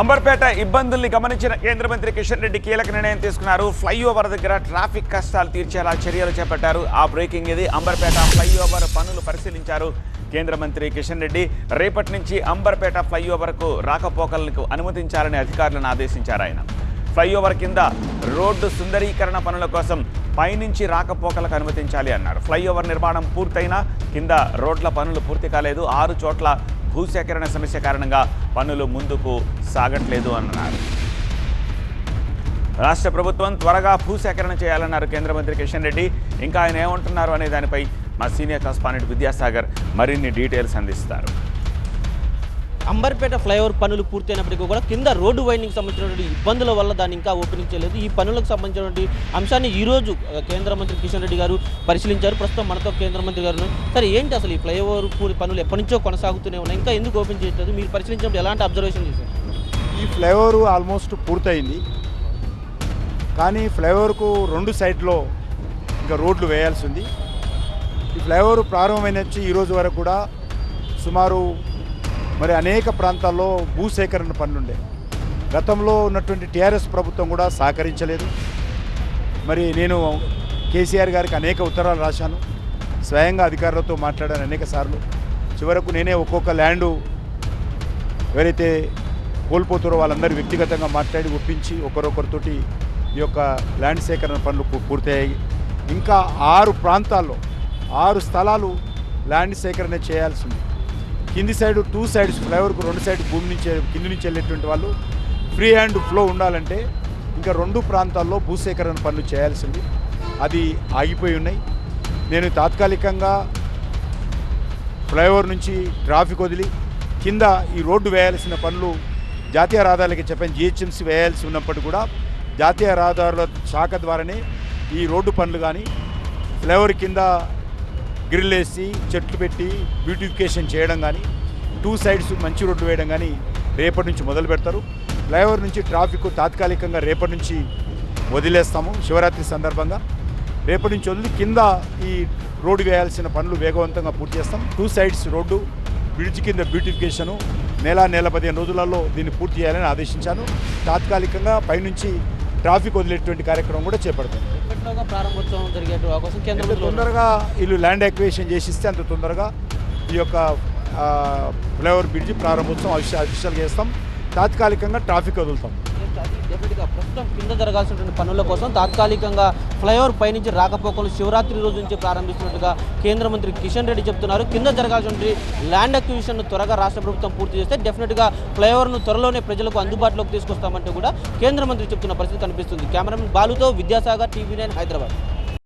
అంబర్పేట ఇబ్బందుల్ని గమనించిన కేంద్ర మంత్రి కిషన్ రెడ్డి కీలక నిర్ణయం తీసుకున్నారు. ఫ్లైఓవర్ దగ్గర ట్రాఫిక్ కష్టాలు తీర్చేలా చర్యలు చేపట్టారు. ఆ బ్రేకింగ్ ఇది. అంబర్పేట ఫ్లైఓవర్ పనులు పరిశీలించారు కేంద్ర మంత్రి కిషన్ రెడ్డి. రేపటి నుంచి అంబర్పేట ఫ్లైఓవర్కు రాకపోకలకు అనుమతించాలని అధికారులను ఆదేశించారు ఆయన. ఫ్లైఓవర్ కింద రోడ్డు సుందరీకరణ పనుల కోసం పైనుంచి రాకపోకలకు అనుమతించాలి అన్నారు. ఫ్లైఓవర్ నిర్మాణం పూర్తయినా కింద రోడ్ల పనులు పూర్తి కాలేదు. 6 చోట్ల భూసేకరణ సమస్య కారణంగా పనులు ముందుకు సాగట్లేదు అన్నారు. రాష్ట్ర ప్రభుత్వం త్వరగా భూసేకరణ చేయాలన్నారు కేంద్ర మంత్రి కిషన్ రెడ్డి. ఇంకా ఆయన ఏమంటున్నారు అనే దానిపై మా సీనియర్ కరెస్పాండెంట్ విద్యాసాగర్ మరిన్ని డీటెయిల్స్ అందిస్తారు. అంబర్పేట ఫ్లైఓవర్ పనులు పూర్తయినప్పటికీ కూడా కింద రోడ్డు వైండింగ్ సంబంధించినటువంటి ఇబ్బందుల వల్ల దాన్ని ఇంకా ఓపెనింగ్ చేయలేదు. ఈ పనులకు సంబంధించినటువంటి అంశాన్ని ఈరోజు కేంద్ర మంత్రి కిషన్ రెడ్డి గారు పరిశీలించారు. ప్రస్తుతం మనతో కేంద్ర మంత్రి గారు. సరే, ఏంటి అసలు ఈ ఫ్లైఓవర్ పనులు ఎప్పటి నుంచో కొనసాగుతూనే ఉన్నాయి, ఇంకా ఎందుకు ఓపెన్ చేయట్లేదు? మీరు పరిశీలించినప్పుడు ఎలాంటి అబ్జర్వేషన్ చేశారు? ఈ ఫ్లైఓవర్ ఆల్మోస్ట్ పూర్తయింది, కానీ ఫ్లైఓవర్కు 2 సైడ్లో ఇంకా రోడ్లు వేయాల్సి ఉంది. ఈ ఫ్లైఓవర్ ప్రారంభమైన నుంచి ఈరోజు వరకు కూడా సుమారు అనేక ప్రాంతాల్లో భూసేకరణ పనులుండే. గతంలో ఉన్నటువంటి టీఆర్ఎస్ ప్రభుత్వం కూడా సహకరించలేదు. నేను కేసీఆర్ గారికి అనేక ఉత్తరాలు రాశాను, స్వయంగా అధికారులతో మాట్లాడాను అనేక సార్లు. చివరకు నేనే ఒక్కొక్క ల్యాండు ఎవరైతే కోల్పోతారో వాళ్ళందరూ వ్యక్తిగతంగా మాట్లాడి ఒప్పించి ఒకరొకరితోటి ఈ యొక్క ల్యాండ్ సేకరణ పనులు పూర్తయ్యాయి. ఇంకా 6 ప్రాంతాల్లో 6 స్థలాలు ల్యాండ్ సేకరణ చేయాల్సింది. కింది సైడ్ 2 సైడ్స్ ఫ్లైఓవర్కు 2 సైడ్ భూమి నుంచి కింది నుంచి వెళ్ళేటువంటి వాళ్ళు ఫ్రీ హ్యాండ్ ఫ్లో ఉండాలంటే ఇంకా 2 ప్రాంతాల్లో భూసేకరణ పనులు చేయాల్సింది. అది ఆగిపోయి ఉన్నాయి. నేను తాత్కాలికంగా ఫ్లైఓవర్ నుంచి ట్రాఫిక్ వదిలి కింద ఈ రోడ్డు వేయాల్సిన పనులు జాతీయ రహదారులకి చెప్పాను, జిహెచ్ఎంసీ వేయాల్సి ఉన్నప్పటికీ కూడా జాతీయ రహదారుల శాఖ ద్వారానే ఈ రోడ్డు పనులు కానీ ఫ్లైఓవర్ కింద గ్రిల్ వేసి చెట్లు పెట్టి బ్యూటిఫికేషన్ చేయడం కానీ 2 సైడ్స్ మంచి రోడ్డు వేయడం కానీ రేపటి నుంచి మొదలు పెడతారు. ఫ్లైఓవర్ నుంచి ట్రాఫిక్ తాత్కాలికంగా రేపటి నుంచి వదిలేస్తాము. శివరాత్రి సందర్భంగా రేపటి నుంచి వదిలి కింద ఈ రోడ్డు వేయాల్సిన పనులు వేగవంతంగా పూర్తి చేస్తాం. 2 సైడ్స్ రోడ్డు బ్రిడ్జ్ కింద బ్యూటిఫికేషను నెల 15 రోజులలో దీన్ని పూర్తి చేయాలని ఆదేశించాను. తాత్కాలికంగా పైనుంచి ట్రాఫిక్ వదిలేటువంటి కార్యక్రమం కూడా చేపడతాం. ప్రారంభోత్సవం జరిగే అవకాశం కేంద్ర తొందరగా వీళ్ళు ల్యాండ్ అక్విజిషన్ చేసిస్తే అంత తొందరగా ఈ యొక్క ఫ్లైఓవర్ బ్రిడ్జ్ ప్రారంభోత్సవం అఫీషియల్గా చేస్తాం. తాత్కాలికంగా ట్రాఫిక్ వదులుతాం. డెఫినెట్గా ప్రస్తుతం కింద జరగాల్సినటువంటి పనుల కోసం తాత్కాలికంగా ఫ్లైఓవర్ పైనుంచి రాకపోకలు శివరాత్రి రోజు నుంచి ప్రారంభిస్తున్నట్టుగా కేంద్ర మంత్రి కిషన్ రెడ్డి చెప్తున్నారు. కింద జరగాల్సినటువంటి ల్యాండ్ అక్విజిషన్ త్వరగా రాష్ట్ర ప్రభుత్వం పూర్తి చేస్తే డెఫినెట్గా ఫ్లైఓవర్ను త్వరలోనే ప్రజలకు అందుబాటులోకి తీసుకొస్తామంటూ కూడా కేంద్ర మంత్రి చెప్తున్న పరిస్థితి కనిపిస్తుంది. కెమెరామెన్ బాలుతో విద్యాసాగర్, TV9 హైదరాబాద్.